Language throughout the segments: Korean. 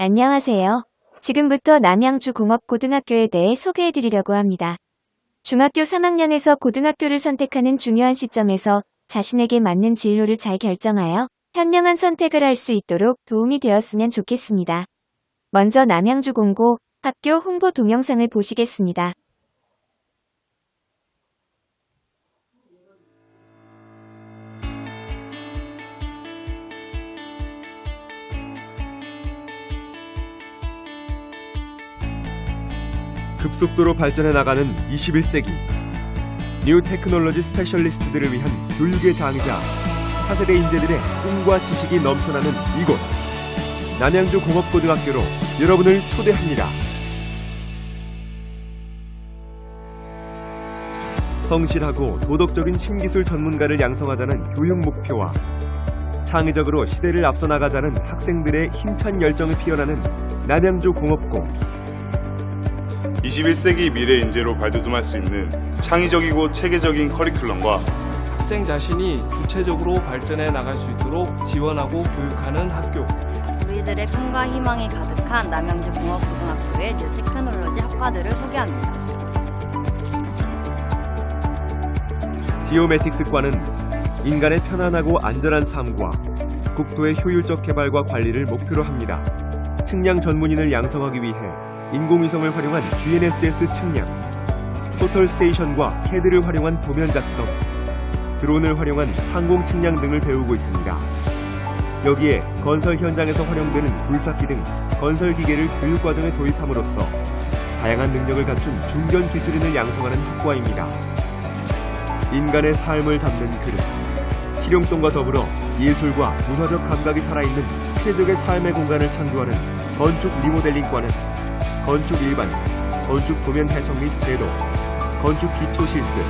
안녕하세요. 지금부터 남양주공업고등학교에 대해 소개해드리려고 합니다. 중학교 3학년에서 고등학교를 선택하는 중요한 시점에서 자신에게 맞는 진로를 잘 결정하여 현명한 선택을 할 수 있도록 도움이 되었으면 좋겠습니다. 먼저 남양주공고 학교 홍보 동영상을 보시겠습니다. 급속도로 발전해 나가는 21세기 뉴 테크놀로지 스페셜리스트들을 위한 교육의 장이자 차세대 인재들의 꿈과 지식이 넘쳐나는 이곳 남양주 공업고등학교로 여러분을 초대합니다. 성실하고 도덕적인 신기술 전문가를 양성하자는 교육 목표와 창의적으로 시대를 앞서 나가자는 학생들의 힘찬 열정이 피어나는 남양주 공업고 21세기 미래 인재로 발돋움할 수 있는 창의적이고 체계적인 커리큘럼과 학생 자신이 주체적으로 발전해 나갈 수 있도록 지원하고 교육하는 학교. 우리들의 꿈과 희망이 가득한 남양주 공업고등학교의 뉴 테크놀로지 학과들을 소개합니다. 지오매틱스과는 인간의 편안하고 안전한 삶과 국토의 효율적 개발과 관리를 목표로 합니다. 측량 전문인을 양성하기 위해 인공위성을 활용한 GNSS 측량, 토털스테이션과 CAD를 활용한 도면 작성, 드론을 활용한 항공 측량 등을 배우고 있습니다. 여기에 건설 현장에서 활용되는 굴삭기 등 건설 기계를 교육과정에 도입함으로써 다양한 능력을 갖춘 중견 기술인을 양성하는 학과입니다. 인간의 삶을 담는 그릇, 실용성과 더불어 예술과 문화적 감각이 살아있는 최적의 삶의 공간을 창조하는 건축 리모델링과는 건축 일반, 건축 도면 해석 및 제도, 건축 기초 실습,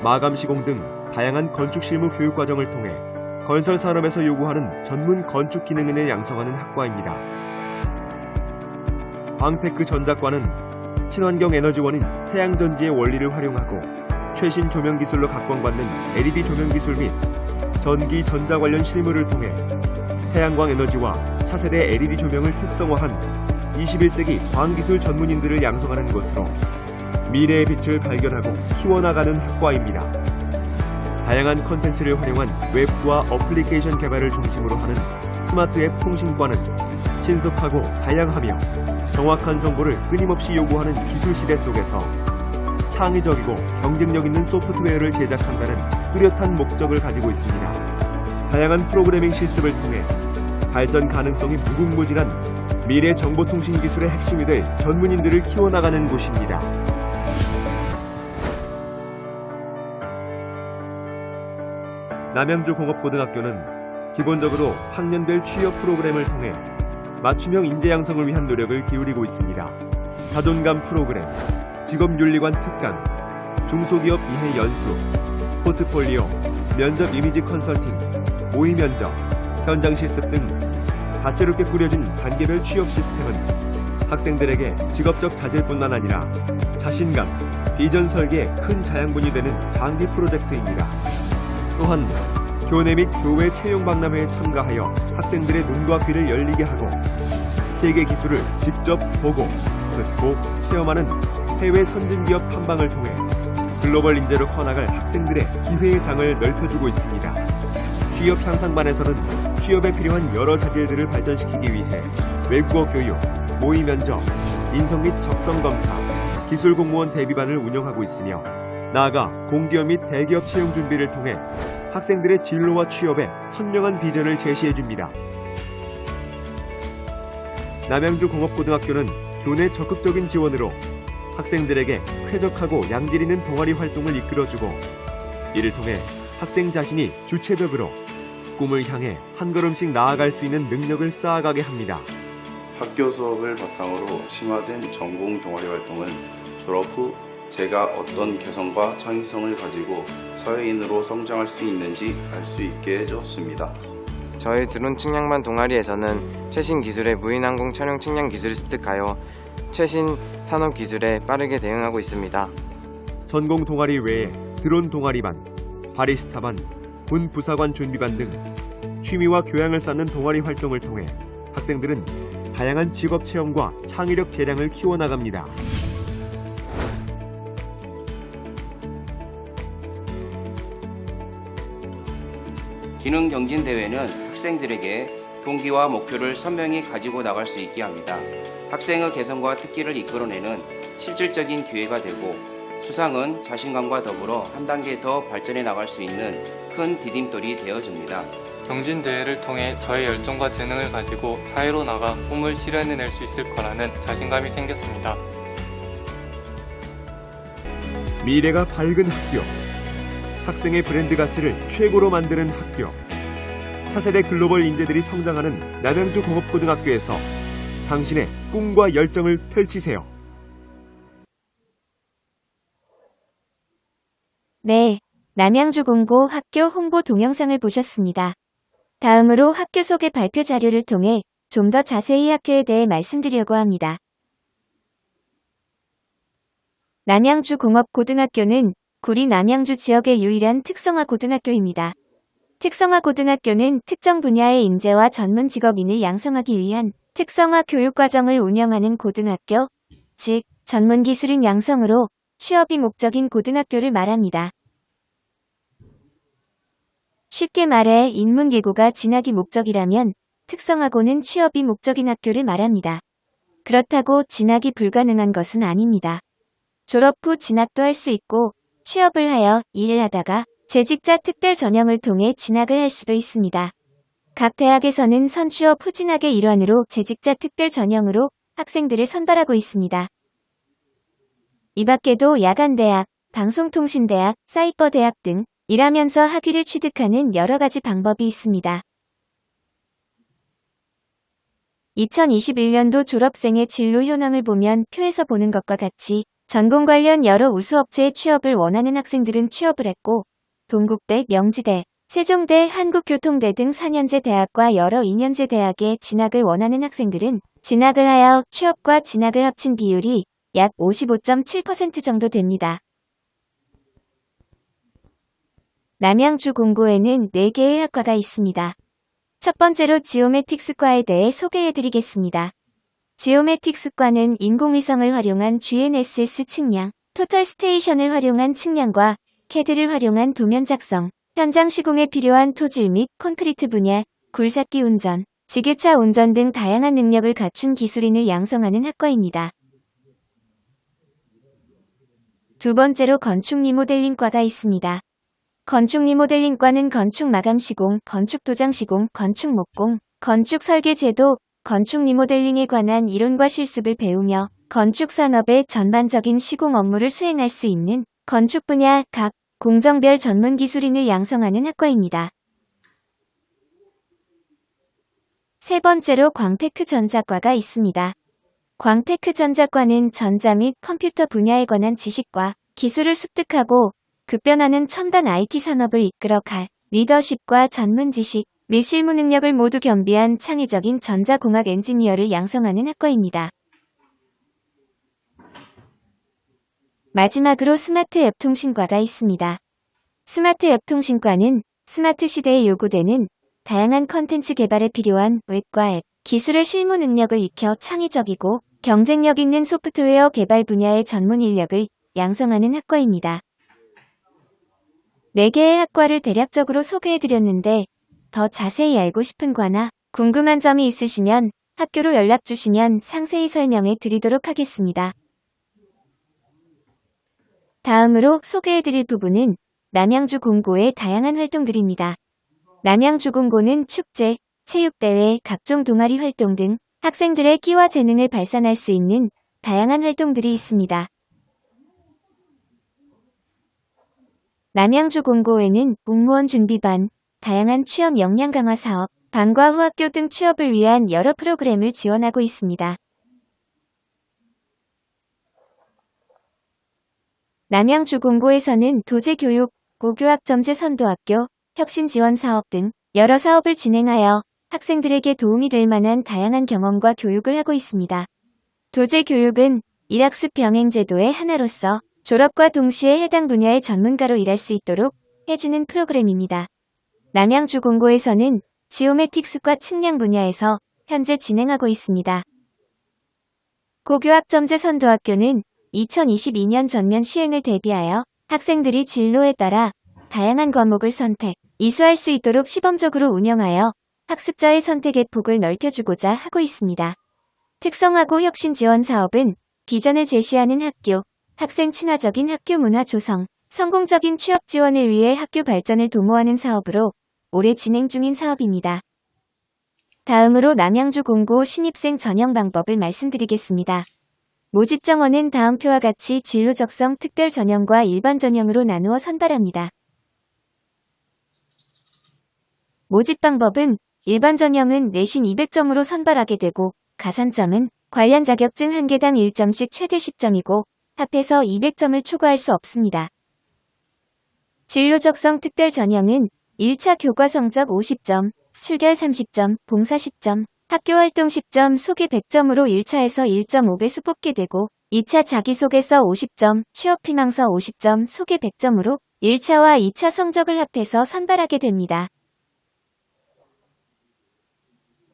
마감 시공 등 다양한 건축 실무 교육 과정을 통해 건설 산업에서 요구하는 전문 건축 기능인을 양성하는 학과입니다. 광테크 전자과는 친환경 에너지원인 태양전지의 원리를 활용하고 최신 조명 기술로 각광받는 LED 조명 기술 및 전기 전자 관련 실무를 통해 태양광 에너지와 차세대 LED 조명을 특성화한 21세기 광기술 전문인들을 양성하는 것으로 미래의 빛을 발견하고 키워나가는 학과입니다. 다양한 콘텐츠를 활용한 웹과 어플리케이션 개발을 중심으로 하는 스마트 앱 통신과는 신속하고 다양하며 정확한 정보를 끊임없이 요구하는 기술 시대 속에서 창의적이고 경쟁력 있는 소프트웨어를 제작한다는 뚜렷한 목적을 가지고 있습니다. 다양한 프로그래밍 실습을 통해 발전 가능성이 무궁무진한 미래 정보통신 기술의 핵심이 될 전문인들을 키워나가는 곳입니다. 남양주 공업고등학교는 기본적으로 학년별 취업 프로그램을 통해 맞춤형 인재 양성을 위한 노력을 기울이고 있습니다. 자존감 프로그램, 직업윤리관 특강, 중소기업 이해 연수, 포트폴리오, 면접 이미지 컨설팅, 모의 면접, 현장 실습 등 다채롭게 꾸려진 단계별 취업 시스템은 학생들에게 직업적 자질뿐만 아니라 자신감, 비전 설계에 큰 자양분이 되는 장기 프로젝트입니다. 또한 교내 및 교외 채용 박람회에 참가하여 학생들의 눈과 귀를 열리게 하고 세계 기술을 직접 보고, 듣고, 체험하는 해외 선진기업 탐방을 통해 글로벌 인재로 커나갈 학생들의 기회의 장을 넓혀주고 있습니다. 취업 향상반에서는 취업에 필요한 여러 자질들을 발전시키기 위해 외국어 교육, 모의 면접, 인성 및 적성 검사, 기술 공무원 대비반을 운영하고 있으며 나아가 공기업 및 대기업 채용 준비를 통해 학생들의 진로와 취업에 선명한 비전을 제시해줍니다. 남양주 공업고등학교는 교내 적극적인 지원으로 학생들에게 쾌적하고 양질 있는 동아리 활동을 이끌어주고 이를 통해 학생 자신이 주체적으로 꿈을 향해 한 걸음씩 나아갈 수 있는 능력을 쌓아가게 합니다. 학교 수업을 바탕으로 심화된 전공 동아리 활동은 졸업 후 제가 어떤 개성과 창의성을 가지고 사회인으로 성장할 수 있는지 알 수 있게 해줬습니다. 저희 드론 측량반 동아리에서는 최신 기술의 무인항공 촬영 측량 기술을 습득하여 최신 산업 기술에 빠르게 대응하고 있습니다. 전공 동아리 외에 드론 동아리반, 바리스타반, 군 부사관 준비반 등 취미와 교양을 쌓는 동아리 활동을 통해 학생들은 다양한 직업 체험과 창의력 재량을 키워나갑니다. 기능 경진 대회는 학생들에게 동기와 목표를 선명히 가지고 나갈 수 있게 합니다. 학생의 개성과 특기를 이끌어내는 실질적인 기회가 되고 수상은 자신감과 더불어 한 단계 더 발전해 나갈 수 있는 큰 디딤돌이 되어줍니다. 경진대회를 통해 저의 열정과 재능을 가지고 사회로 나가 꿈을 실현해낼 수 있을 거라는 자신감이 생겼습니다. 미래가 밝은 학교. 학생의 브랜드 가치를 최고로 만드는 학교. 차세대 글로벌 인재들이 성장하는 남양주 공업고등학교에서 당신의 꿈과 열정을 펼치세요. 네, 남양주 공고 학교 홍보 동영상을 보셨습니다. 다음으로 학교 소개 발표 자료를 통해 좀 더 자세히 학교에 대해 말씀드리려고 합니다. 남양주 공업고등학교는 구리 남양주 지역의 유일한 특성화 고등학교입니다. 특성화 고등학교는 특정 분야의 인재와 전문 직업인을 양성하기 위한 특성화 교육과정을 운영하는 고등학교, 즉 전문 기술인 양성으로 취업이 목적인 고등학교를 말합니다. 쉽게 말해 인문계고가 진학이 목적이라면 특성화고는 취업이 목적인 학교를 말합니다. 그렇다고 진학이 불가능한 것은 아닙니다. 졸업 후 진학도 할 수 있고 취업을 하여 일을 하다가 재직자 특별 전형을 통해 진학을 할 수도 있습니다. 각 대학에서는 선취업 후 진학의 일환으로 재직자 특별 전형으로 학생들을 선발하고 있습니다. 이 밖에도 야간대학, 방송통신대학, 사이버대학 등 일하면서 학위를 취득하는 여러 가지 방법이 있습니다. 2021년도 졸업생의 진로 현황을 보면 표에서 보는 것과 같이 전공 관련 여러 우수업체에 취업을 원하는 학생들은 취업을 했고 동국대, 명지대, 세종대, 한국교통대 등 4년제 대학과 여러 2년제 대학에 진학을 원하는 학생들은 진학을 하여 취업과 진학을 합친 비율이 약 55.7% 정도 됩니다. 남양주 공고에는 4개의 학과가 있습니다. 첫 번째로 지오메틱스과에 대해 소개해드리겠습니다. 지오메틱스과는 인공위성을 활용한 GNSS 측량, 토탈 스테이션을 활용한 측량과 CAD를 활용한 도면 작성, 현장 시공에 필요한 토질 및 콘크리트 분야, 굴삭기 운전, 지게차 운전 등 다양한 능력을 갖춘 기술인을 양성하는 학과입니다. 두 번째로 건축 리모델링과가 있습니다. 건축 리모델링과는 건축 마감 시공, 건축 도장 시공, 건축 목공, 건축 설계 제도, 건축 리모델링에 관한 이론과 실습을 배우며 건축 산업의 전반적인 시공 업무를 수행할 수 있는 건축 분야 각 공정별 전문 기술인을 양성하는 학과입니다. 세 번째로 광테크전자과가 있습니다. 광테크전자과는 전자 및 컴퓨터 분야에 관한 지식과 기술을 습득하고 급변하는 첨단 IT 산업을 이끌어갈 리더십과 전문 지식 및 실무 능력을 모두 겸비한 창의적인 전자공학 엔지니어를 양성하는 학과입니다. 마지막으로 스마트 앱 통신과가 있습니다. 스마트 앱 통신과는 스마트 시대에 요구되는 다양한 컨텐츠 개발에 필요한 웹과 앱, 기술의 실무 능력을 익혀 창의적이고 경쟁력 있는 소프트웨어 개발 분야의 전문 인력을 양성하는 학과입니다. 4개의 학과를 대략적으로 소개해드렸는데 더 자세히 알고 싶은 과나 궁금한 점이 있으시면 학교로 연락 주시면 상세히 설명해 드리도록 하겠습니다. 다음으로 소개해드릴 부분은 남양주 공고의 다양한 활동들입니다. 남양주 공고는 축제, 체육대회, 각종 동아리 활동 등 학생들의 끼와 재능을 발산할 수 있는 다양한 활동들이 있습니다. 남양주 공고에는 공무원 준비반, 다양한 취업 역량 강화 사업, 반과 후학교 등 취업을 위한 여러 프로그램을 지원하고 있습니다. 남양주 공고에서는 도제교육, 고교학점제 선도학교, 혁신지원사업 등 여러 사업을 진행하여 학생들에게 도움이 될 만한 다양한 경험과 교육을 하고 있습니다. 도제교육은 일학습 병행제도의 하나로서 졸업과 동시에 해당 분야의 전문가로 일할 수 있도록 해주는 프로그램입니다. 남양주 공고에서는 지오메틱스과 측량 분야에서 현재 진행하고 있습니다. 고교학점제 선도학교는 2022년 전면 시행을 대비하여 학생들이 진로에 따라 다양한 과목을 선택, 이수할 수 있도록 시범적으로 운영하여 학습자의 선택의 폭을 넓혀주고자 하고 있습니다. 특성화고 혁신 지원 사업은 비전을 제시하는 학교, 학생 친화적인 학교 문화 조성, 성공적인 취업 지원을 위해 학교 발전을 도모하는 사업으로 올해 진행 중인 사업입니다. 다음으로 남양주 공고 신입생 전형 방법을 말씀드리겠습니다. 모집 정원은 다음 표와 같이 진로 적성 특별 전형과 일반 전형으로 나누어 선발합니다. 모집 방법은 일반 전형은 내신 200점으로 선발하게 되고 가산점은 관련 자격증 1개당 1점씩 최대 10점이고 합해서 200점을 초과할 수 없습니다. 진로 적성 특별 전형은 1차 교과 성적 50점, 출결 30점, 봉사 10점, 학교활동 10점, 소개 100점으로 1차에서 1.5배수 뽑게 되고 2차 자기소개서 50점, 취업희망서 50점, 소개 100점으로 1차와 2차 성적을 합해서 선발하게 됩니다.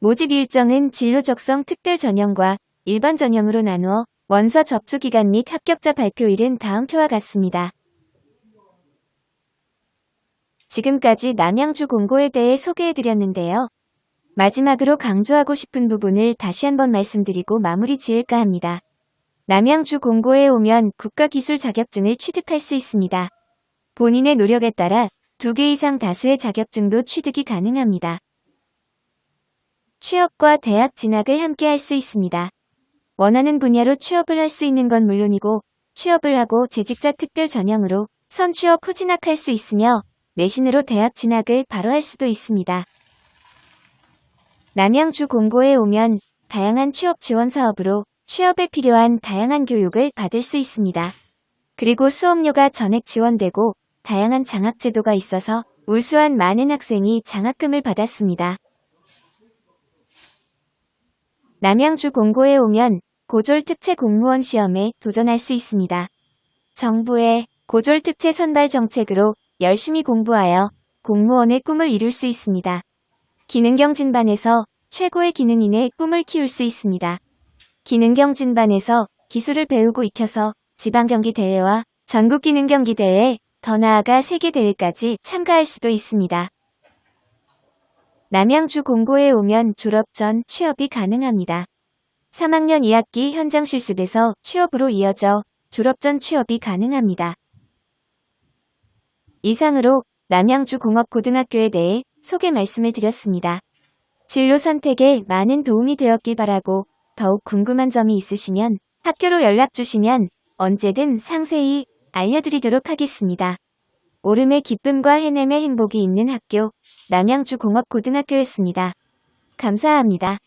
모집 일정은 진로 적성 특별 전형과 일반 전형으로 나누어 원서 접수 기간 및 합격자 발표일은 다음 표와 같습니다. 지금까지 남양주 공고에 대해 소개해드렸는데요. 마지막으로 강조하고 싶은 부분을 다시 한번 말씀드리고 마무리 지을까 합니다. 남양주 공고에 오면 국가기술 자격증을 취득할 수 있습니다. 본인의 노력에 따라 2개 이상 다수의 자격증도 취득이 가능합니다. 취업과 대학 진학을 함께 할 수 있습니다. 원하는 분야로 취업을 할 수 있는 건 물론이고 취업을 하고 재직자 특별 전형으로 선취업 후 진학할 수 있으며 내신으로 대학 진학을 바로 할 수도 있습니다. 남양주 공고에 오면 다양한 취업 지원 사업으로 취업에 필요한 다양한 교육을 받을 수 있습니다. 그리고 수업료가 전액 지원되고 다양한 장학 제도가 있어서 우수한 많은 학생이 장학금을 받았습니다. 남양주 공고에 오면 고졸특채 공무원 시험에 도전할 수 있습니다. 정부의 고졸특채 선발 정책으로 열심히 공부하여 공무원의 꿈을 이룰 수 있습니다. 기능경진반에서 최고의 기능인의 꿈을 키울 수 있습니다. 기능경진반에서 기술을 배우고 익혀서 지방경기대회와 전국기능경기대회, 더 나아가 세계대회까지 참가할 수도 있습니다. 남양주 공고에 오면 졸업 전 취업이 가능합니다. 3학년 2학기 현장 실습에서 취업으로 이어져 졸업 전 취업이 가능합니다. 이상으로 남양주 공업고등학교에 대해 소개 말씀을 드렸습니다. 진로 선택에 많은 도움이 되었길 바라고 더욱 궁금한 점이 있으시면 학교로 연락 주시면 언제든 상세히 알려드리도록 하겠습니다. 오름의 기쁨과 해냄의 행복이 있는 학교 남양주 공업고등학교였습니다. 감사합니다.